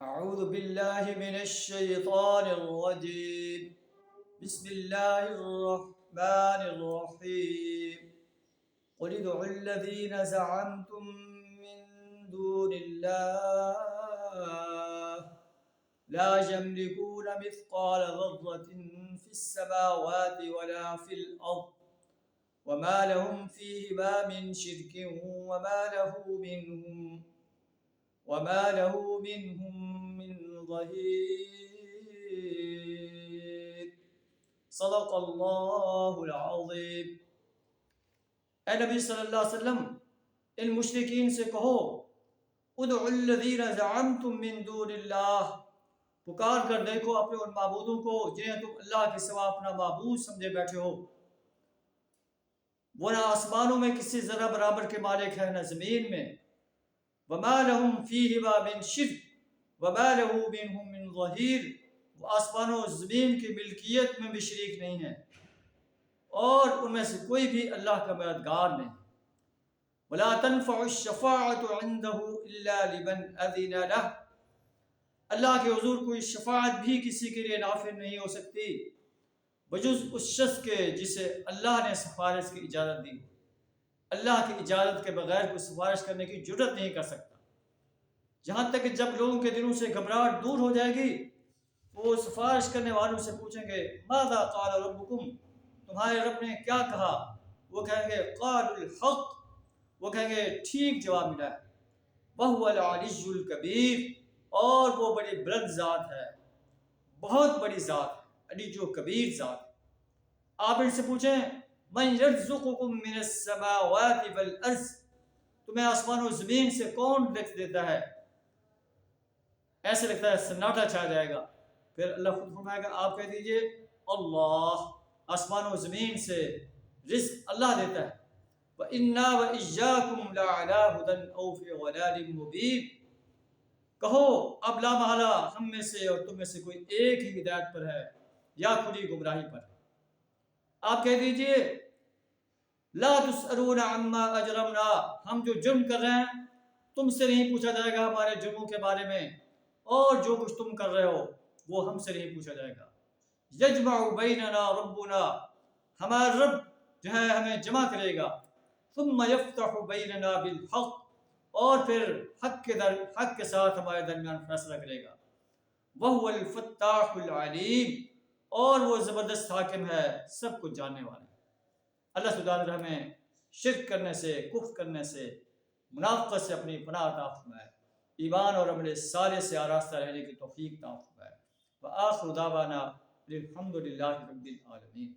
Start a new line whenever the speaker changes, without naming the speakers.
أعوذ بالله من الشيطان الرجيم. بسم الله الرحمن الرحيم. قل ادعوا الذين زعمتم من دون الله لا يملكون مثقال ذرة في السماوات ولا في الأرض وما لهم فيهما من شرك وما له منهم من ظهير. صدق اللہ العظیم. اے نبی صلی اللہ علیہ وسلم، ان مشرکین سے کہو ادعوا الذین زعمتم من دون اللہ، پکار کر دیکھو اپنے ان معبودوں کو جنہیں تم اللہ کے سوا اپنا معبود سمجھے بیٹھے ہو. وہ نہ آسمانوں میں کسی ذرہ برابر کے مالک ہے نہ زمین میں. وما لهم فیہما من شرک وما له منهم من ظہیر، وہ آسمانوں و زمین کی ملکیت میں بھی شریک نہیں ہے اور ان میں سے کوئی بھی اللہ کا مددگار نہیں. ولا تنفع الشفاعۃ عنده الا لمن اذن له، اللہ کے حضور کوئی شفاعت بھی کسی کے لیے نافع نہیں ہو سکتی بجز اس شخص کے جسے اللہ نے سفارش کی اجازت دی. اللہ کی اجازت کے بغیر کوئی سفارش کرنے کی جرت نہیں کر سکتا. جہاں تک کہ جب لوگوں کے دلوں سے گھبراہٹ دور ہو جائے گی وہ سفارش کرنے والوں سے پوچھیں گے ماذا قال ربکم، تمہارے رب نے کیا کہا؟ وہ کہیں گے قالوا الحق، وہ کہیں گے ٹھیک جواب ملا ہے. وہو العلی الکبیر، اور وہ بڑی بلند ذات ہے، بہت بڑی ذات ہے، علی جو کبیر ذات ہے. آپ ان سے پوچھیں من یرزقکم من السماوات والارض، تمہیں آسمان و زمین سے کون رزق دیتا ہے؟ ایسے لگتا ہے سناٹا چھا جائے گا. پھر اللہ خود فرمائے گا آپ کہہ دیجئے اللہ، آسمان و زمین سے رزق اللہ دیتا ہے. وَإِنَّا وَإِيَّاكُمْ لَعَلَىٰ هُدًى أَوْ فِي ضَلَالٍ مُّبِينٍ، کہو اب لا محالہ ہم میں سے اور تم میں سے کوئی ایک ہی ہدایت پر ہے یا کھلی گمراہی پر. آپ کہہ دیجئے لا تسألون عما اجرمنا، ہم جو جرم کر رہے ہیں تم سے نہیں پوچھا جائے گا ہمارے جرموں کے بارے میں، اور جو کچھ تم کر رہے ہو وہ ہم سے نہیں پوچھا جائے گا. یجمع بیننا ربنا، ہمارا رب جو ہے ہمیں جمع کرے گا. ثم یفتح بیننا بالحق، اور پھر حق کے ساتھ ہمارے درمیان فیصلہ کرے گا. وہو الفتاح العلیم، اور وہ زبردست حاکم ہے، سب کچھ جاننے والا ہے. اللہ سبحانہ وتعالی ہمیں شرک کرنے سے، کفر کرنے سے، منافقت سے اپنی پناہ عطا فرمائے، ایمان اور عمل صالح سے آراستہ رہنے کی توفیق عطا فرمائے. وآخر دعوانا الحمد للہ رب العالمین.